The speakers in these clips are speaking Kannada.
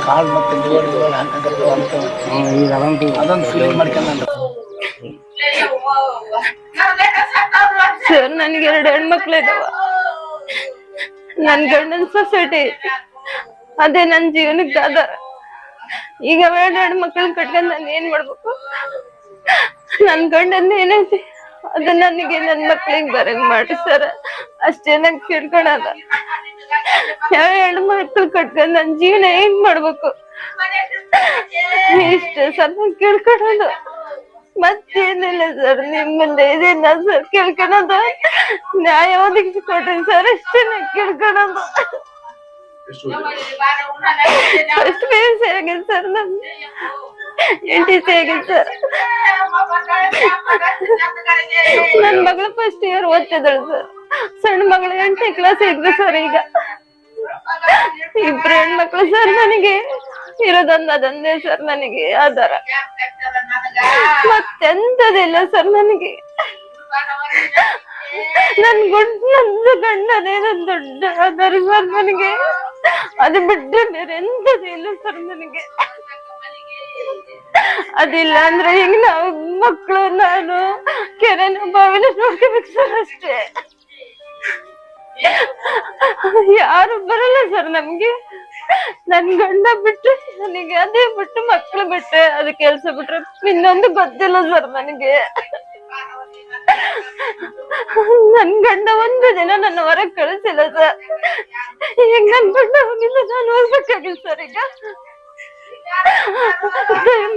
ಕಾಲ್ ಮತ್ತೆ ಅದೊಂದು ಫೀಲಿಂಗ್ ಮಾಡ್ಕೊಂಡ ಸರ್ ನನ್ಗೆ 2 ಹೆಣ್ಮಕ್ಳು ಇದಾವ. ನನ್ ಗಂಡನ ಸೊಸೈಟಿ ಅದೇ ನನ್ ಜೀವನಕ್ಕೆ ಆಧಾರ. ಈಗ 2 ಹೆಣ್ಮಕ್ಳನ್ನ ಕಟ್ಕೊಂಡ್ ನಾನು ಏನ್ ಮಾಡ್ಬೇಕು? ನನ್ ಗಂಡಂದ ಏನೈತಿ ಅದ ನನಗೆ ನನ್ ಮಕ್ಳಿಗೆ ಬರಂಗ್ ಮಾಡಿ ಸರ್, ಅಷ್ಟೇ ನಂಗೆ ಕೇಳ್ಕೊಳದ. 2 ಹೆಣ್ಮಕ್ಳು ಕಟ್ಕೊಂಡ್ ನನ್ ಜೀವನ ಹೆಂಗ್ ಮಾಡ್ಬೇಕು ಇಷ್ಟೇ ಸರ್ ನಂಗೆ ಕೇಳ್ಕೊಳೋದು, ಮತ್ತೇನಿಲ್ಲ ಸರ್. ನಿಮ್ ಮುಂದೆ ಇದೇನ ಸರ್ ಕೇಳ್ಕೊಳೋದು? ನ್ಯಾಯ ಒದಗಿಸಿ ಕೊಡ್ರಿ ಸರ್, ಅಷ್ಟೇ ನಂಗೆ ಕೇಳ್ಕೊಳೋದು. ಫಸ್ಟ್ PUC ಆಗಿದೆ ಸರ್, ನನ್ NTC ಆಗಿದೆ ಸರ್. ನನ್ ಮಗಳು ಫಸ್ಟ್ ಇಯರ್ ಓದ್ತಿದ್ದಾಳೆ ಸರ್. ಸಣ್ಣ ಮಗಳು 8ನೇ ಕ್ಲಾಸ್ ಇದ್ವಿ ಸರ್. ಈಗ 2 ಹೆಣ್ಮಕ್ಳು ಸರ್. ನನಗೆ ಇರೋದೊಂದೇ ಸರ್ ನನಗೆ ಆಧಾರ, ಮತ್ತೆಂತದಿಲ್ಲ ಸರ್ ನನಗೆ. ನಂದು ಗಂಡನೇ ನನ್ ದೊಡ್ಡ ಆಧಾರ ಸರ್ ನನಗೆ. ಅದು ಬಿಟ್ಟರೆ ಬೇರೆ ಎಂತದೇ ಇಲ್ಲ ಸರ್ ನನಗೆ. ಅದಿಲ್ಲ ಅಂದ್ರೆ ಈಗ ನಾವು ಮಕ್ಕಳು ನಾನು ಕೆರೆನ ಬಾವಿನ ನೋಡ್ಕೋಬೇಕು ಸರ್, ಅಷ್ಟೇ. ಯಾರು ಬರಲ್ಲ ಸರ್ ನಮ್ಗೆ. ನನ್ ಗಂಡ ಬಿಟ್ರೆ ನನಗೆ ಅದೇ ಬಿಟ್ಟು ಮಕ್ಳು ಬಿಟ್ರೆ ಅದು ಕೆಲ್ಸ ಬಿಟ್ರೆ ಇನ್ನೊಂದು ಗೊತ್ತಿಲ್ಲ ಸರ್ ನನಗೆ. ನನ್ ಗಂಡ ಒಂದು ದಿನ ನನ್ನ ಹೊರಗ್ ಕಳಿಸಿಲ್ಲ ಸರ್. ಈಗ ನನ್ ಗಂಡ ಹೋಗಿಲ್ಲ, ನಾನು ಹೋಗ್ಬೇಕಾಗಿಲ್ಲ ಸರ್. ಈಗ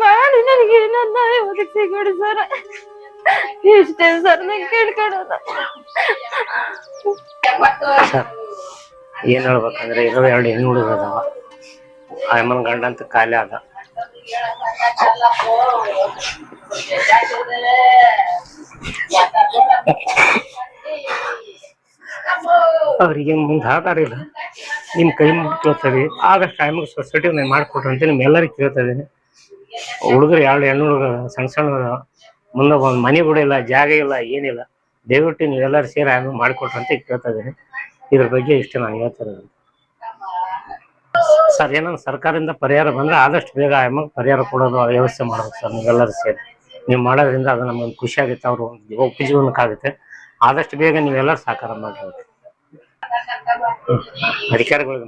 ಮಾಡಿ ನನಗೆ ನನ್ನ ಒದಗಿಸಿ ಕೊಡಿ ಸರ್, ಇಷ್ಟೇ ಸರ್ ನಂಗೆ ಕೇಳ್ಕೊಳೋದು. ಸರ್ ಏನ್ ಹೇಳ್ಬೇಕಂದ್ರೆ 2 ಹೆಣ್ಣು ಹುಡುಗ ಅದಾವ. ಅಮ್ಮನ ಗಂಡ ಅಂತ ಖಾಲಿ ಅದ. ಅವ್ರಿಗೆ ಮುಂದೆ ಆಧಾರ ಇಲ್ಲ. ನಿಮ್ ಕೈ ಮುಗಿ ಕೇಳ್ತದೆ, ಆದಷ್ಟು ಟೈಮಿಗೆ ಸೊಸೈಟಿ ಮಾಡ್ಕೊಟ್ರು ಅಂತ ನಿಮ್ಮೆಲ್ಲರಿಗೂ ಕೇಳ್ತಾ ಇದೀನಿ. ಹುಡುಗರು 2 ಹೆಣ್ಣು ಹುಡುಗ ಸಣ್ಣ ಮುಂದೆ ಒಂದು ಮನೆ ಕೂಡ ಇಲ್ಲ, ಜಾಗ ಇಲ್ಲ, ಏನಿಲ್ಲ. ದಯವಿಟ್ಟು ನೀವೆಲ್ಲರೂ ಸೇರಿ ಆಮೇಲೆ ಮಾಡಿಕೊಟ್ರು ಅಂತ ಕೇಳ್ತಾ ಇದೀನಿ. ಇದ್ರ ಬಗ್ಗೆ ಇಷ್ಟು ನಾನು ಹೇಳ್ತಾ ಇದ್ದೀನಿ ಸರ್. ಏನಂದ್ರೆ ಸರ್ಕಾರದಿಂದ ಪರಿಹಾರ ಬಂದ್ರೆ ಆದಷ್ಟು ಬೇಗ ಆಮೇಲೆ ಪರಿಹಾರ ಕೊಡೋದು ವ್ಯವಸ್ಥೆ ಮಾಡ್ಬೇಕು ಸರ್. ನೀವೆಲ್ಲರೂ ಸೇರಿ ನೀವು ಮಾಡೋದ್ರಿಂದ ಅದು ನಮ್ಗೊಂದು ಖುಷಿ ಆಗುತ್ತೆ, ಅವರು ಉಪಜೀವನಕ್ಕಾಗುತ್ತೆ. ಆದಷ್ಟು ಬೇಗ ನೀವೆಲ್ಲರೂ ಸಹಕಾರ ಮಾಡಬೇಕು. ಅಧಿಕಾರಿಗಳಿಗೆ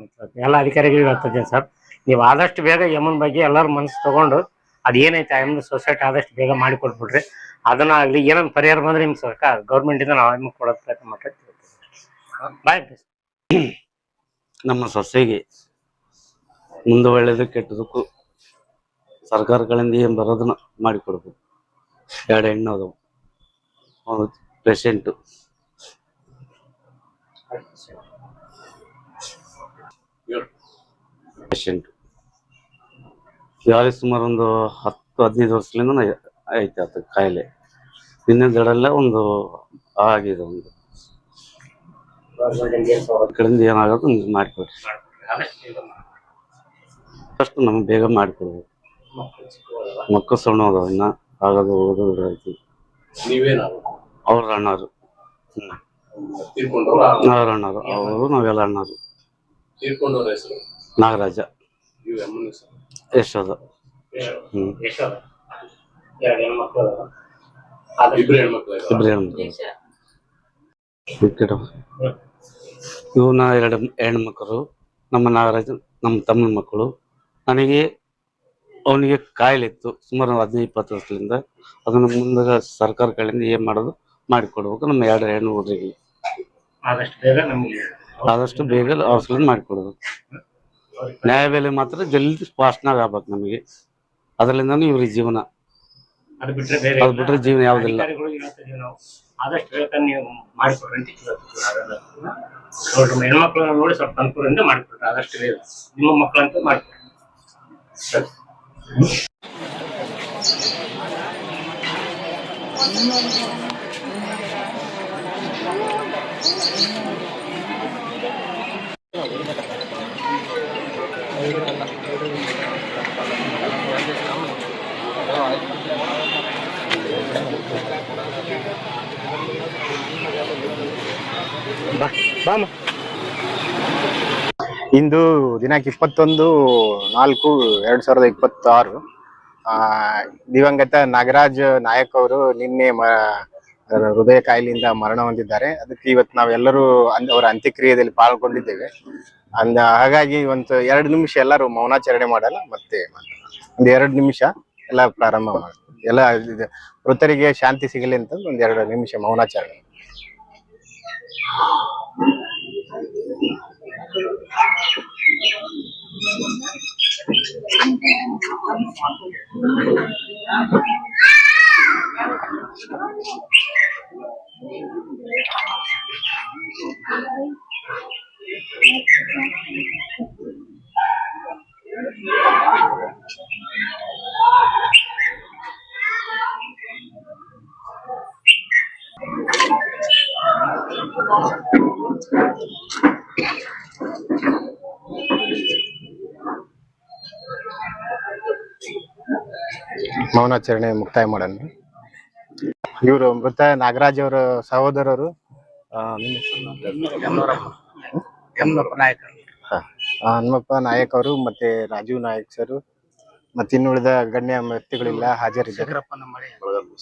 ಎಲ್ಲ ಅಧಿಕಾರಿಗಳಿಗೆ ಹೇಳ್ತಿದ್ದೀನಿ ಸರ್, ನೀವು ಆದಷ್ಟು ಬೇಗ ಯಮನ್ ಬಗ್ಗೆ ಎಲ್ಲರೂ ಮನಸ್ಸು ತಗೊಂಡು ಅದೇನೈತೆ ಯಮನ್ ಸೊಸೈಟಿ ಆದಷ್ಟು ಬೇಗ ಮಾಡಿಕೊಟ್ಬಿಟ್ರಿ. ಅದನ್ನ ಆಗ್ಲಿ ಏನೊಂದು ಪರಿಹಾರ ಬಂದ್ರೆ ನಿಮ್ ಸರ್ಕಾರ ಗೌರ್ಮೆಂಟ್ ಇಂದ ನಾವು ಯಮನ್ ಕೊಡೋದು ಪ್ರಯತ್ನ ಮಾಡ್ತೀವಿ. ಬಾಯ್. ನಮ್ಮ ಸೊಸೆಗೆ ಮುಂದೆ ಒಳ್ಳೇದು ಕೆಟ್ಟದಕ್ಕೂ ಸರ್ಕಾರಗಳಿಂದ ಏನ್ ಬರೋದನ್ನ ಮಾಡಿಕೊಡ್ಬೇಕು. 2 ಹೆಣ್ಣು ಅದಾವು, ಒಂದು ಪೇಷಂಟು. ಯಾರಿಗೆ ಸುಮಾರು ಒಂದು 10-15 ವರ್ಷದಿಂದ ಐತೆ ಆತ ಕಾಯಿಲೆ. ನಿನ್ನೆ ದಡಲ್ಲ ಒಂದು ಆಗಿದೆ, ಒಂದು ಕಡೆಯಿಂದ ಏನಾಗೋದು ಮಾಡಿಕೊಡ್ರಿ. ಅಷ್ಟು ನಮ್ಗೆ ಬೇಗ ಮಾಡಿಕೊಡ್ಬೇಕು. ಮಕ್ಕಳು ಸಣ್ಣ ಅದಾವ, ಇನ್ನ ಆಗೋದು ಹೋಗೋದು ಐತಿ. ಅವ್ರ ಅಣ್ಣರು, ಅವ್ರ ಅಣ್ಣರು, ಅವರು ನಾವೆಲ್ಲ ಅಣ್ಣರು. ನಾಗರಾಜ, ಯಶೋಧ. ಇಬ್ರು ಹೆಣ್ಮಕ್ಳು. ಇವನ 2 ಹೆಣ್ಮಕ್ಳು. ನಮ್ಮ ನಾಗರಾಜ ನಮ್ಮ ತಮ್ಮನ ಮಕ್ಕಳು. ನನಗೆ ಅವನಿಗೆ ಕಾಯಿಲೆ ಇತ್ತು ಸುಮಾರು 15-20 ವರ್ಷದಿಂದ. ಅದನ್ನು ಮುಂದೆ ಸರ್ಕಾರ ಕಡೆಯಿಂದ ಏನ್ ಮಾಡೋದು ಮಾಡಿಕೊಡ್ಬೇಕು. ನಮ್ಮ 2 ಹೆಣ್ಣು ಹುಡುಗರಿಗೆ ಆದಷ್ಟು ಬೇಗ ಔಷಧ ಮಾಡಿಕೊಡ್ಬೇಕು. ನ್ಯಾಯ ಬೆಲೆ ಮಾತ್ರ ಜಲ್ದಿ ಫಾಸ್ಟ್ನಾಗ ಆಗ್ಬೇಕು ನಮಗೆ. ಅದರಿಂದ ಇವ್ರಿಗೆ ಜೀವನ, ಅದು ಬಿಟ್ರೆ ಜೀವನ ಯಾವ್ದಿಲ್ಲ. ಆದಷ್ಟು ಬೇಗ ನೀವು ಮಾಡಿಕೊಡ್ರಿ ಅಂತ ಹೆಣ್ಮಕ್ಳನ್ನ ನೋಡಿ ಸ್ವಲ್ಪ ಅನುಕೂಲದಿಂದ ಮಾಡಿಕೊಡ್ರಿ. ಆದಷ್ಟು ಬೇಗ ನಿಮ್ಮ ಮಕ್ಕಳಂತ ಮಾಡಿಕೊಡ್ರಿ. ಇಂದು ದಿನಾಂಕ 21/4/2026 ದಿವಂಗತ ನಾಗರಾಜ್ ನಾಯಕ್ ಅವರು ನಿನ್ನೆ ಹೃದಯ ಕಾಯಿಲೆಯಿಂದ ಮರಣ ಹೊಂದಿದ್ದಾರೆ. ಅದಕ್ಕೆ ಇವತ್ತು ನಾವೆಲ್ಲರೂ ಅವರ ಅಂತ್ಯಕ್ರಿಯೆಯಲ್ಲಿ ಪಾಲ್ಗೊಂಡಿದ್ದೇವೆ. ಹಾಗಾಗಿ ಒಂದು 2 ನಿಮಿಷ ಎಲ್ಲರೂ ಮೌನಾಚರಣೆ ಮಾಡಲ್ಲ, ಮತ್ತೆ ಒಂದು 2 ನಿಮಿಷ ಎಲ್ಲ ಪ್ರಾರಂಭ ಮಾಡ್ತೀವಿ. ಎಲ್ಲ ಮೃತರಿಗೆ ಶಾಂತಿ ಸಿಗಲಿ ಅಂತ ಒಂದು 2 ನಿಮಿಷ ಮೌನಾಚರಣೆ. ಮೌನಾಚರಣೆ ಮುಕ್ತಾಯ ಮಾಡೋಣ. ಇವರು ಮೃತ ನಾಗರಾಜ್ ಅವರ ಸಹೋದರರು ಹನುಮಪ್ಪ ನಾಯಕ್ ಅವರು ಮತ್ತೆ ರಾಜೀವ್ ನಾಯಕ್ ಸರ್ ಮತ್ತೆ ಇನ್ನುಳಿದ ಗಣ್ಯ ವ್ಯಕ್ತಿಗಳೆಲ್ಲ ಹಾಜರಿದ್ದಾರೆ.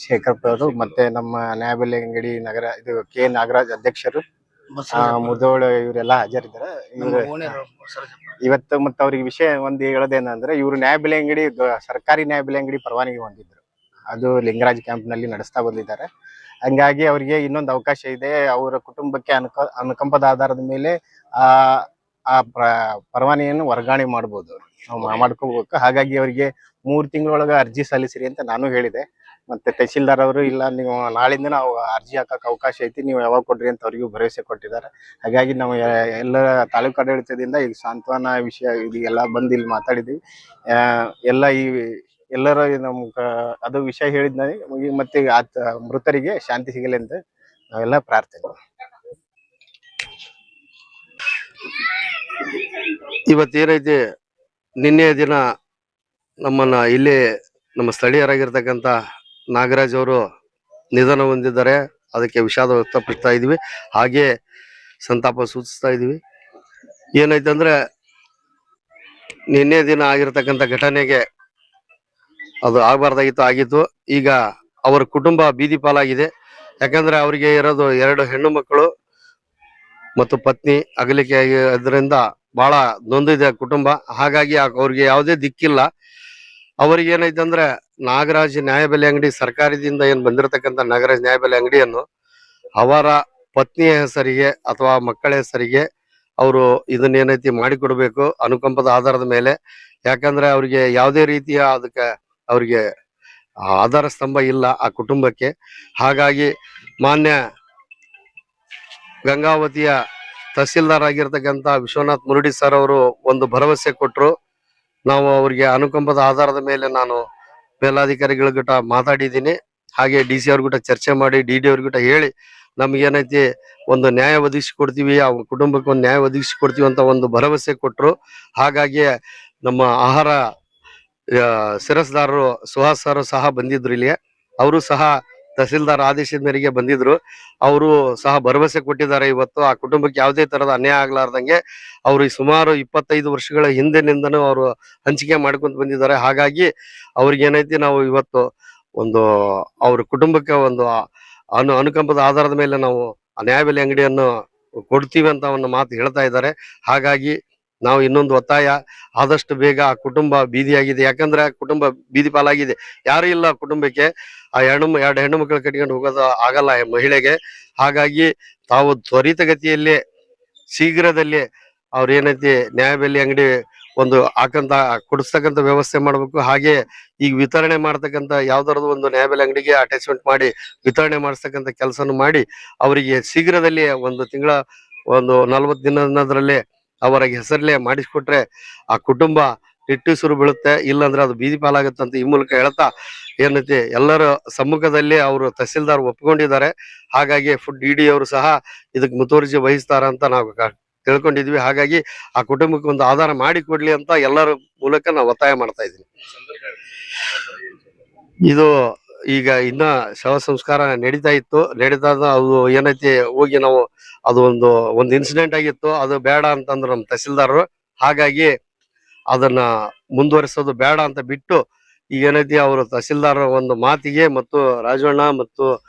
ಶೇಖರಪ್ಪ ಅವರು ಮತ್ತೆ ನಮ್ಮ ನ್ಯಾಯಬೆಲೆ ಅಂಗಡಿ ನಗರ ಇದು ಕೆ ನಾಗರಾಜ್ ಅಧ್ಯಕ್ಷರು ಮುದೋಳ ಇವರೆಲ್ಲ ಹಾಜರಿದ್ದಾರೆ. ಇವತ್ತು ಮತ್ತೆ ಅವ್ರಿಗೆ ವಿಷಯ ಒಂದು ಹೇಳೋದೇನಂದ್ರೆ, ಇವರು ನ್ಯಾಯಬೆಲೆ ಅಂಗಡಿ ಸರ್ಕಾರಿ ನ್ಯಾಯಬೆಲೆ ಅಂಗಡಿ ಪರವಾನಗಿ ಹೊಂದಿದ್ರು. ಅದು ಲಿಂಗರಾಜ್ ಕ್ಯಾಂಪ್ ನಲ್ಲಿ ನಡೆಸ್ತಾ ಬಂದಿದ್ದಾರೆ. ಹಂಗಾಗಿ ಅವರಿಗೆ ಇನ್ನೊಂದು ಅವಕಾಶ ಇದೆ. ಅವರ ಕುಟುಂಬಕ್ಕೆ ಅನುಕಂಪದ ಆಧಾರದ ಮೇಲೆ ಆ ಪರವಾನಗಿಯನ್ನು ವರ್ಗಾವಣೆ ಮಾಡ್ಬೋದು, ನಾವು ಮಾಡ್ಕೋಬೇಕು. ಹಾಗಾಗಿ ಅವರಿಗೆ 3 ತಿಂಗಳೊಳಗ ಅರ್ಜಿ ಸಲ್ಲಿಸಿರಿ ಅಂತ ನಾನು ಹೇಳಿದೆ. ಮತ್ತೆ ತಹಸೀಲ್ದಾರ್ ಅವರು ಇಲ್ಲ, ನೀವು ನಾಳಿಂದ ನಾವು ಅರ್ಜಿ ಹಾಕಕ್ ಅವಕಾಶ ಐತಿ, ನೀವು ಯಾವಾಗ ಕೊಡ್ರಿ ಅಂತ ಅವ್ರಿಗೂ ಭರವಸೆ ಕೊಟ್ಟಿದ್ದಾರೆ. ಹಾಗಾಗಿ ನಾವು ಎಲ್ಲ ತಾಲೂಕು ಆಡಳಿತದಿಂದ ಈಗ ಸಾಂತ್ವನ ವಿಷಯ ಇದೆಲ್ಲ ಬಂದು ಇಲ್ಲಿ ಮಾತಾಡಿದ್ವಿ. ಎಲ್ಲರ ನಮ್ ಅದು ವಿಷಯ ಹೇಳಿದ್ನ ಮತ್ತೆ ಮೃತರಿಗೆ ಶಾಂತಿ ಸಿಗಲಿ ಅಂತ ನಾವೆಲ್ಲ ಪ್ರಾರ್ಥನೆ. ಇವತ್ತೇನೈತಿ, ನಿನ್ನೆ ದಿನ ನಮ್ಮನ್ನ ಇಲ್ಲಿ ನಮ್ಮ ಸ್ಥಳೀಯರಾಗಿರ್ತಕ್ಕಂಥ ನಾಗರಾಜ್ ಅವರು ನಿಧನ ಹೊಂದಿದ್ದಾರೆ. ಅದಕ್ಕೆ ವಿಷಾದ ವ್ಯಕ್ತಪಡಿಸ್ತಾ ಇದೀವಿ, ಹಾಗೆ ಸಂತಾಪ ಸೂಚಿಸ್ತಾ ಇದೀವಿ. ಏನೈತೆ ಅಂದ್ರೆ, ನಿನ್ನೆ ದಿನ ಆಗಿರ್ತಕ್ಕಂಥ ಘಟನೆಗೆ ಅದು ಆಗಬಾರ್ದಾಗಿತ್ತು, ಆಗಿತ್ತು. ಈಗ ಅವರ ಕುಟುಂಬ ಬೀದಿ ಪಾಲಾಗಿದೆ. ಯಾಕಂದ್ರೆ ಅವರಿಗೆ ಇರೋದು 2 ಹೆಣ್ಣು ಮಕ್ಕಳು ಮತ್ತು ಪತ್ನಿ ಅಗಲಿಕೆ ಅದರಿಂದ ಬಹಳ ನೊಂದಿದೆ ಕುಟುಂಬ. ಹಾಗಾಗಿ ಅವ್ರಿಗೆ ಯಾವುದೇ ದಿಕ್ಕಿಲ್ಲ. ಅವ್ರಿಗೆ ಏನೈತೆ ಅಂದ್ರೆ, ನಾಗರಾಜ್ ನ್ಯಾಯಬೆಲೆ ಅಂಗಡಿ ಸರ್ಕಾರದಿಂದ ಏನ್ ಬಂದಿರತಕ್ಕಂಥ ನಾಗರಾಜ್ ನ್ಯಾಯಬೆಲೆ ಅಂಗಡಿಯನ್ನು ಅವರ ಪತ್ನಿಯ ಹೆಸರಿಗೆ ಅಥವಾ ಮಕ್ಕಳ ಹೆಸರಿಗೆ ಅವರು ಇದನ್ನೇನೈತಿ ಮಾಡಿಕೊಡ್ಬೇಕು ಅನುಕಂಪದ ಆಧಾರದ ಮೇಲೆ. ಯಾಕಂದ್ರೆ ಅವ್ರಿಗೆ ಯಾವುದೇ ರೀತಿಯ ಅದಕ್ಕೆ ಅವ್ರಿಗೆ ಆಧಾರ ಸ್ತಂಭ ಇಲ್ಲ ಆ ಕುಟುಂಬಕ್ಕೆ. ಹಾಗಾಗಿ ಮಾನ್ಯ ಗಂಗಾವತಿಯ ತಹಸೀಲ್ದಾರ್ ಆಗಿರ್ತಕ್ಕಂಥ ವಿಶ್ವನಾಥ್ ಮುರುಡಿ ಸರ್ ಅವರು ಒಂದು ಭರವಸೆ ಕೊಟ್ಟರು. ನಾವು ಅವ್ರಿಗೆ ಅನುಕಂಪದ ಆಧಾರದ ಮೇಲೆ ನಾನು ಮೇಲಾಧಿಕಾರಿಗಳ ಗಿಟ ಮಾತಾಡಿದ್ದೀನಿ. ಹಾಗೆ DC ಅವ್ರ ಗಿಟ ಚರ್ಚೆ ಮಾಡಿ DD ಅವ್ರ ಗಿಟ ಹೇಳಿ ನಮ್ಗೇನೈತಿ ಒಂದು ನ್ಯಾಯ ಒದಗಿಸಿ ಕೊಡ್ತೀವಿ, ಅವ್ರ ಕುಟುಂಬಕ್ಕೆ ಒಂದು ನ್ಯಾಯ ಒದಗಿಸಿ ಕೊಡ್ತೀವಿ ಅಂತ ಒಂದು ಭರವಸೆ ಕೊಟ್ಟರು. ಹಾಗಾಗಿ ನಮ್ಮ ಆಹಾರ ಶಿರಸ್ದಾರರು ಸುಹಾಸ್ ಸರ್ ಸಹ ಬಂದಿದ್ರು ಇಲ್ಲಿಗೆ. ಅವರು ಸಹ ತಹಸೀಲ್ದಾರ್ ಆದೇಶದ ಮೇರೆಗೆ ಬಂದಿದ್ರು. ಅವರು ಸಹ ಭರವಸೆ ಕೊಟ್ಟಿದ್ದಾರೆ, ಇವತ್ತು ಆ ಕುಟುಂಬಕ್ಕೆ ಯಾವುದೇ ತರದ ಅನ್ಯಾಯ ಆಗ್ಲಾರ್ದಂಗೆ ಅವರು ಸುಮಾರು 25 ವರ್ಷಗಳ ಹಿಂದಿನಿಂದನೂ ಅವರು ಹಂಚಿಕೆ ಮಾಡ್ಕೊಂತ ಬಂದಿದ್ದಾರೆ. ಹಾಗಾಗಿ ಅವ್ರಿಗೇನೈತಿ, ನಾವು ಇವತ್ತು ಒಂದು ಅವ್ರ ಕುಟುಂಬಕ್ಕೆ ಒಂದು ಅನುಕಂಪದ ಆಧಾರದ ಮೇಲೆ ನಾವು ನ್ಯಾಯಬೆಲೆ ಅಂಗಡಿಯನ್ನು ಕೊಡ್ತೀವಿ ಅಂತ ಒಂದು ಮಾತು ಹೇಳ್ತಾ ಇದ್ದಾರೆ. ಹಾಗಾಗಿ ನಾವು ಇನ್ನೊಂದು ಒತ್ತಾಯ, ಆದಷ್ಟು ಬೇಗ ಆ ಕುಟುಂಬ ಬೀದಿಯಾಗಿದೆ. ಯಾಕಂದ್ರೆ ಆ ಕುಟುಂಬ ಬೀದಿ ಪಾಲಾಗಿದೆ, ಯಾರು ಇಲ್ಲ ಕುಟುಂಬಕ್ಕೆ. ಆ 2 ಹೆಣ್ಣು ಮಕ್ಕಳು ಕಟ್ಕೊಂಡು ಹೋಗೋದು ಆಗಲ್ಲ ಮಹಿಳೆಗೆ. ಹಾಗಾಗಿ ತಾವು ತ್ವರಿತಗತಿಯಲ್ಲಿ ಶೀಘ್ರದಲ್ಲಿ ಅವ್ರೇನೈತಿ ನ್ಯಾಯಬೆಲೆ ಅಂಗಡಿ ಒಂದು ಕೊಡಿಸ್ತಕ್ಕಂಥ ವ್ಯವಸ್ಥೆ ಮಾಡ್ಬೇಕು. ಹಾಗೆ ಈಗ ವಿತರಣೆ ಮಾಡ್ತಕ್ಕಂಥ ಯಾವ್ದಾರದು ಒಂದು ನ್ಯಾಯಬೆಲೆ ಅಂಗಡಿಗೆ ಅಟ್ಯಾಚ್ಮೆಂಟ್ ಮಾಡಿ ವಿತರಣೆ ಮಾಡಿಸ್ತಕ್ಕಂಥ ಕೆಲಸನ ಮಾಡಿ ಅವರಿಗೆ ಶೀಘ್ರದಲ್ಲಿ 1 ತಿಂಗಳ 40 ದಿನದಲ್ಲೇ ಅವರ ಹೆಸರಲ್ಲೇ ಮಾಡಿಸ್ಕೊಟ್ರೆ ಆ ಕುಟುಂಬ ನಿಟ್ಟುಸಿರು ಬೀಳುತ್ತೆ, ಇಲ್ಲಾಂದ್ರೆ ಅದು ಬೀದಿ ಪಾಲಾಗುತ್ತೆ ಅಂತ ಈ ಮೂಲಕ ಹೇಳ್ತಾ ಏನೈತಿ ಎಲ್ಲರ ಸಮ್ಮುಖದಲ್ಲಿ ಅವರು ತಹಸೀಲ್ದಾರ್ ಒಪ್ಕೊಂಡಿದ್ದಾರೆ. ಹಾಗಾಗಿ ಫುಡ್ ಡಿ ಅವರು ಸಹ ಇದಕ್ಕೆ ಮುತುವರ್ಜಿ ವಹಿಸ್ತಾರ ಅಂತ ನಾವು ತಿಳ್ಕೊಂಡಿದ್ವಿ. ಹಾಗಾಗಿ ಆ ಕುಟುಂಬಕ್ಕೆ ಒಂದು ಆಧಾರ ಮಾಡಿ ಕೊಡ್ಲಿ ಅಂತ ಎಲ್ಲರ ಮೂಲಕ ನಾವು ಒತ್ತಾಯ ಮಾಡ್ತಾ ಇದ್ದೀನಿ. ಇದು ಈಗ ಇನ್ನ ಶವ ಸಂಸ್ಕಾರ ನಡೀತಾ ಇತ್ತು. ಅದು ಏನೈತಿ ಹೋಗಿ ನಾವು ಅದು ಒಂದು ಇನ್ಸಿಡೆಂಟ್ ಆಗಿತ್ತು, ಅದು ಬೇಡ ಅಂತಂದ್ರು ನಮ್ಮ ತಹಸೀಲ್ದಾರರು. ಹಾಗಾಗಿ ಅದನ್ನ ಮುಂದುವರಿಸೋದು ಬೇಡ ಅಂತ ಬಿಟ್ಟು ಈಗ ಏನೈತಿ ಅವರು ತಹಸೀಲ್ದಾರ್ ಒಂದು ಮಾತಿಗೆ ಮತ್ತು ರಾಜಣ್ಣ ಮತ್ತು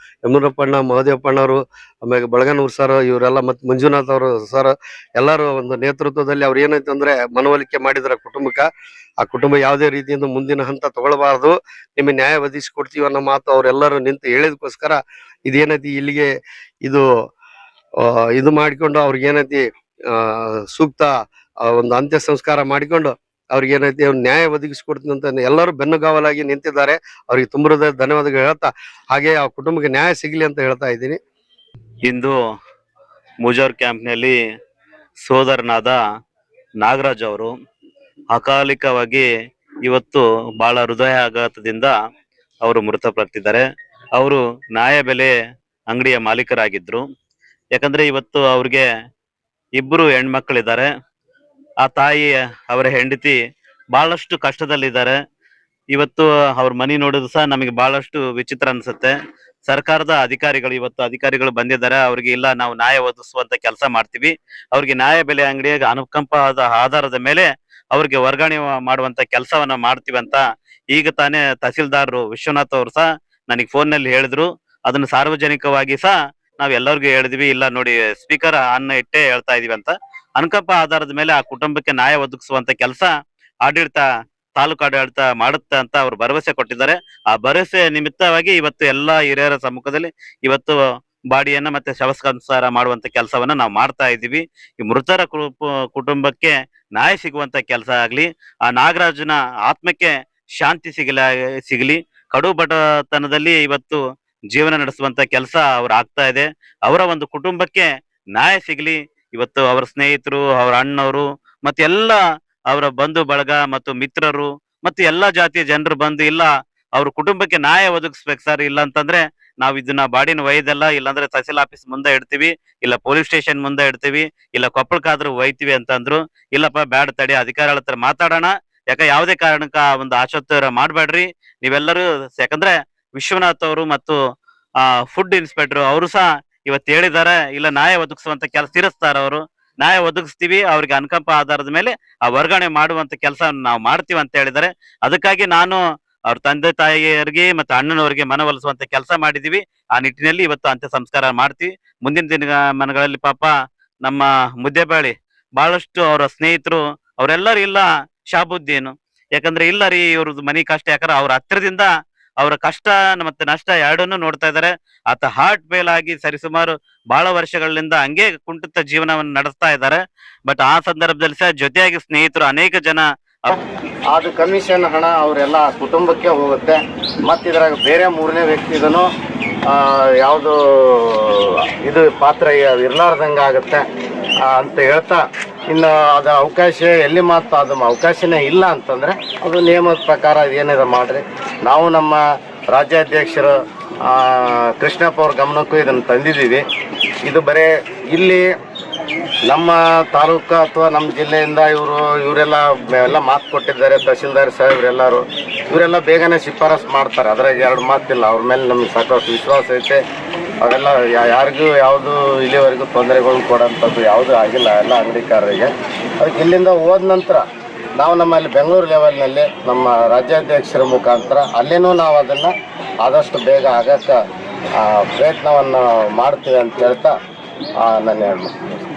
ಯಮುನಪ್ಪಣ್ಣ, ಮಹದೇವಪ್ಪಣ್ಣವರು, ಆಮೇಲೆ ಬಳಗನೂರ್ ಸರ್, ಇವರೆಲ್ಲ ಮತ್ತು ಮಂಜುನಾಥ್ ಅವರು ಸರ್ ಎಲ್ಲರೂ ಒಂದು ನೇತೃತ್ವದಲ್ಲಿ ಅವ್ರು ಏನೈತಿ ಅಂದ್ರೆ ಮನವೊಲಿಕೆ ಮಾಡಿದ್ರ ಕುಟುಂಬಕ್ಕ. ಆ ಕುಟುಂಬ ಯಾವುದೇ ರೀತಿಯಿಂದ ಮುಂದಿನ ಹಂತ ತಗೊಳ್ಬಾರ್ದು, ನಿಮಗೆ ನ್ಯಾಯ ಒದಗಿಸಿಕೊಡ್ತೀವಿ ಅನ್ನೋ ಮಾತು ಅವರೆಲ್ಲರೂ ನಿಂತು ಹೇಳಿದಕ್ಕೋಸ್ಕರ ಇದೇನೈತಿ ಇಲ್ಲಿಗೆ ಇದು ಮಾಡಿಕೊಂಡು ಅವ್ರಿಗೆ ಏನೈತಿ ಸೂಕ್ತ ಒಂದು ಅಂತ್ಯ ಸಂಸ್ಕಾರ ಮಾಡಿಕೊಂಡು ಅವ್ರಿಗೆ ಏನೈತಿ ನ್ಯಾಯ ಒದಗಿಸಿಕೊಡ್ತೀನಿ ಅಂತ ಎಲ್ಲರೂ ಬೆನ್ನುಗಾವಲಾಗಿ ನಿಂತಿದ್ದಾರೆ. ಅವ್ರಿಗೆ ತುಂಬ ಧನ್ಯವಾದಗಳು ಹೇಳ್ತಾ ಹಾಗೆ ಆ ಕುಟುಂಬಕ್ಕೆ ನ್ಯಾಯ ಸಿಗ್ಲಿ ಅಂತ ಹೇಳ್ತಾ ಇದ್ದೀನಿ. ಇಂದು ಮುಜಾರ್ ಕ್ಯಾಂಪ್ನಲ್ಲಿ ಸೋದರನಾದ ನಾಗರಾಜ್ ಅವರು ಅಕಾಲಿಕವಾಗಿ ಇವತ್ತು ಬಹಳ ಹೃದಯಾಘಾತದಿಂದ ಅವರು ಮೃತಪಟ್ಟಿದ್ದಾರೆ. ಅವರು ನ್ಯಾಯಬೆಲೆ ಅಂಗಡಿಯ ಮಾಲೀಕರಾಗಿದ್ರು. ಯಾಕಂದ್ರೆ ಇವತ್ತು ಅವ್ರಿಗೆ ಇಬ್ಬರು ಹೆಣ್ಮಕ್ಳಿದ್ದಾರೆ. ಆ ತಾಯಿ ಅವರ ಹೆಂಡತಿ ಬಹಳಷ್ಟು ಕಷ್ಟದಲ್ಲಿದ್ದಾರೆ. ಇವತ್ತು ಅವ್ರ ಮನೆ ನೋಡಿದ್ರು ಸಹ ನಮಗೆ ಬಹಳಷ್ಟು ವಿಚಿತ್ರ ಅನ್ಸುತ್ತೆ. ಸರ್ಕಾರದ ಅಧಿಕಾರಿಗಳು ಬಂದಿದ್ದಾರೆ. ಅವ್ರಿಗೆ ಇಲ್ಲ, ನಾವು ನ್ಯಾಯ ಒದಗಿಸುವಂತ ಕೆಲಸ ಮಾಡ್ತೀವಿ, ಅವ್ರಿಗೆ ನ್ಯಾಯ ಬೆಲೆ ಅಂಗಡಿಯಾಗ ಅನುಕಂಪದ ಆಧಾರದ ಮೇಲೆ ಅವ್ರಿಗೆ ವರ್ಗಾವಣೆ ಮಾಡುವಂತ ಕೆಲಸವನ್ನ ಮಾಡ್ತೀವಿ ಅಂತ ಈಗ ತಾನೇ ತಹಸೀಲ್ದಾರ್ ವಿಶ್ವನಾಥ್ ಅವರು ಸಹ ನನಗೆ ಫೋನ್ ನಲ್ಲಿ ಹೇಳಿದ್ರು. ಅದನ್ನ ಸಾರ್ವಜನಿಕವಾಗಿ ಸಹ ನಾವ್ ಎಲ್ಲರಿಗೂ ಹೇಳಿದ್ವಿ. ಇಲ್ಲ ನೋಡಿ, ಸ್ಪೀಕರ್ ಅನ್ನ ಇಟ್ಟೆ ಹೇಳ್ತಾ ಇದೀವಿ ಅಂತ. ಅನುಕಂಪ ಆಧಾರದ ಮೇಲೆ ಆ ಕುಟುಂಬಕ್ಕೆ ನ್ಯಾಯ ಒದಗಿಸುವಂತ ಕೆಲಸ ತಾಲೂಕು ಆಡಳಿತ ಮಾಡುತ್ತೆ ಅಂತ ಅವ್ರು ಭರವಸೆ ಕೊಟ್ಟಿದ್ದಾರೆ. ಆ ಭರವಸೆ ನಿಮಿತ್ತವಾಗಿ ಇವತ್ತು ಎಲ್ಲಾ ಹಿರಿಯರ ಸಮ್ಮುಖದಲ್ಲಿ ಇವತ್ತು ಬಾಡಿಯನ್ನ ಮತ್ತೆ ಶವ ಸಂಸ್ಕಾರ ಮಾಡುವಂತ ಕೆಲಸವನ್ನ ನಾವು ಮಾಡ್ತಾ ಇದ್ದೀವಿ. ಈ ಮೃತರ ಕುಟುಂಬಕ್ಕೆ ನ್ಯಾಯ ಸಿಗುವಂತ ಕೆಲಸ ಆಗ್ಲಿ, ಆ ನಾಗರಾಜನ ಆತ್ಮಕ್ಕೆ ಶಾಂತಿ ಸಿಗಲಿ. ಕಡು ಬಡತನದಲ್ಲಿ ಇವತ್ತು ಜೀವನ ನಡೆಸುವಂತ ಕೆಲಸ ಅವ್ರು ಆಗ್ತಾ ಇದೆ. ಅವರ ಒಂದು ಕುಟುಂಬಕ್ಕೆ ನ್ಯಾಯ ಸಿಗಲಿ. ಇವತ್ತು ಅವರ ಸ್ನೇಹಿತರು, ಅವರ ಅಣ್ಣವರು ಮತ್ತೆ ಎಲ್ಲ ಅವರ ಬಂಧು ಬಳಗ ಮತ್ತು ಮಿತ್ರರು ಮತ್ತು ಎಲ್ಲಾ ಜಾತಿಯ ಜನರು ಬಂದು ಇಲ್ಲ ಅವ್ರ ಕುಟುಂಬಕ್ಕೆ ನ್ಯಾಯ ಒದಗಿಸ್ಬೇಕು ಸರ್, ಇಲ್ಲ ಅಂತಂದ್ರೆ ನಾವ್ ಇದನ್ನ ಬಾಡಿನ ಒಯ್ದಲ್ಲ, ಇಲ್ಲಾಂದ್ರೆ ತಹಸೀಲ್ ಆಫೀಸ್ ಮುಂದೆ ಇಡ್ತೀವಿ, ಇಲ್ಲ ಪೊಲೀಸ್ ಸ್ಟೇಷನ್ ಮುಂದೆ ಇಡ್ತೀವಿ, ಇಲ್ಲ ಕೊಪ್ಪಳಕ್ಕಾದ್ರೂ ಒಯ್ತೀವಿ ಅಂತಂದ್ರು. ಇಲ್ಲಪ್ಪ ಬ್ಯಾಡ, ತಡಿ, ಅಧಿಕಾರಿಗಳ ಹತ್ರ ಮಾತಾಡೋಣ, ಯಾಕ ಯಾವುದೇ ಕಾರಣಕ್ಕ ಒಂದು ಆಶೋತ್ತರ ಮಾಡ್ಬೇಡ್ರಿ ನೀವೆಲ್ಲರೂ. ಯಾಕಂದ್ರೆ ವಿಶ್ವನಾಥ್ ಅವರು ಮತ್ತು ಫುಡ್ ಇನ್ಸ್ಪೆಕ್ಟರ್ ಅವರು ಸಹ ಇವತ್ತು ಹೇಳಿದ್ದಾರೆ, ಇಲ್ಲ ನ್ಯಾಯ ಒದಗಿಸುವಂತ ಕೆಲಸ ತೀರಿಸ್ತಾರ ಅವರು, ನ್ಯಾಯ ಒದಗಿಸ್ತೀವಿ, ಅವ್ರಿಗೆ ಅನುಕಂಪ ಆಧಾರದ ಮೇಲೆ ಆ ವರ್ಗಾವಣೆ ಮಾಡುವಂತ ಕೆಲಸ ನಾವು ಮಾಡ್ತೀವಿ ಅಂತ ಹೇಳಿದ್ದಾರೆ. ಅದಕ್ಕಾಗಿ ನಾನು ಅವ್ರ ತಂದೆ ತಾಯಿಯರಿಗೆ ಮತ್ತೆ ಅಣ್ಣನವರಿಗೆ ಮನವೊಲಿಸುವಂತ ಕೆಲಸ ಮಾಡಿದೀವಿ. ಆ ನಿಟ್ಟಿನಲ್ಲಿ ಇವತ್ತು ಅಂತ್ಯ ಸಂಸ್ಕಾರ ಮಾಡ್ತೀವಿ. ಮುಂದಿನ ದಿನಗಳಲ್ಲಿ ಪಾಪ ನಮ್ಮ ಮುದ್ದೆಬಾಳಿ ಬಹಳಷ್ಟು ಅವರ ಸ್ನೇಹಿತರು ಅವರೆಲ್ಲರೂ ಇಲ್ಲ ಶಾಬುದ್ದೀನು, ಯಾಕಂದ್ರೆ ಇಲ್ಲ ರೀ ಇವ್ರದ್ದು ಮನಿ ಕಷ್ಟ, ಯಾಕಂದ್ರೆ ಅವ್ರ ಹತ್ತಿರದಿಂದ ಅವರ ಕಷ್ಟ ಮತ್ತೆ ನಷ್ಟ ಎರಡನ್ನೂ ನೋಡ್ತಾ ಇದ್ದಾರೆ. ಆತ ಹಾರ್ಟ್ ಫೇಲ್ ಆಗಿ ಸರಿಸುಮಾರು ಬಹಳ ವರ್ಷಗಳಿಂದ ಹಂಗೆ ಕುಂಠಿತ ಜೀವನವನ್ನು ನಡೆಸ್ತಾ ಇದ್ದಾರೆ. ಬಟ್ ಆ ಸಂದರ್ಭದಲ್ಲಿ ಸಹ ಜೊತೆಯಾಗಿ ಸ್ನೇಹಿತರು ಅನೇಕ ಜನ ಅದು ಕಮಿಷನ್ ಹಣ ಅವರೆಲ್ಲ ಕುಟುಂಬಕ್ಕೆ ಹೋಗುತ್ತೆ. ಮತ್ತು ಇದ್ರಾಗ ಬೇರೆ ಮೂರನೇ ವ್ಯಕ್ತಿದನು ಯಾವುದು ಇದು ಪಾತ್ರ ಇರ್ಲಾರ್ದಂಗೆ ಆಗುತ್ತೆ ಅಂತ ಹೇಳ್ತಾ, ಇನ್ನು ಅದು ಅವಕಾಶ ಎಲ್ಲಿ ಮಾತ್ರ ಅದು ಅವಕಾಶನೇ ಇಲ್ಲ ಅಂತಂದರೆ ಅದು ನಿಯಮದ ಪ್ರಕಾರ ಏನಿದೆ ಮಾಡಿರಿ. ನಾವು ನಮ್ಮ ರಾಜ್ಯಾಧ್ಯಕ್ಷರು ಕೃಷ್ಣಪ್ಪ ಅವ್ರ ಗಮನಕ್ಕೂ ಇದನ್ನು ತಂದಿದ್ದೀವಿ. ಇದು ಬರೀ ಇಲ್ಲಿ ನಮ್ಮ ತಾಲೂಕು ಅಥವಾ ನಮ್ಮ ಜಿಲ್ಲೆಯಿಂದ ಇವರೆಲ್ಲ ಮಾತು ಕೊಟ್ಟಿದ್ದಾರೆ. ತಹಸೀಲ್ದಾರ್ ಸಾಹೇಬ್ರೆಲ್ಲರೂ ಇವರೆಲ್ಲ ಬೇಗನೆ ಶಿಫಾರಸು ಮಾಡ್ತಾರೆ, ಅದ್ರಾಗ ಎರಡು ಮಾತಿಲ್ಲ. ಅವ್ರ ಮೇಲೆ ನಮಗೆ ಸಾಕಷ್ಟು ವಿಶ್ವಾಸ ಐತೆ. ಅವರೆಲ್ಲ ಯಾರಿಗೂ ಯಾವುದು ಇಲ್ಲಿವರೆಗೂ ತೊಂದರೆಗಳು ಕೊಡೋಂಥದ್ದು ಯಾವುದೂ ಆಗಿಲ್ಲ ಎಲ್ಲ ಅಂಗಡಿಕಾರರಿಗೆ. ಅದಕ್ಕೆ ಇಲ್ಲಿಂದ ಹೋದ ನಂತರ ನಾವು ನಮ್ಮಲ್ಲಿ ಬೆಂಗಳೂರು ಲೆವೆಲ್ನಲ್ಲಿ ನಮ್ಮ ರಾಜ್ಯಾಧ್ಯಕ್ಷರ ಮುಖಾಂತರ ಅಲ್ಲೇನೂ ನಾವು ಅದನ್ನು ಆದಷ್ಟು ಬೇಗ ಆಗಕ್ಕೆ ಪ್ರಯತ್ನವನ್ನು ಮಾಡ್ತೀವಿ ಅಂತ ಹೇಳ್ತಾ ನಾನು ಹೇಳ್ತೀನಿ.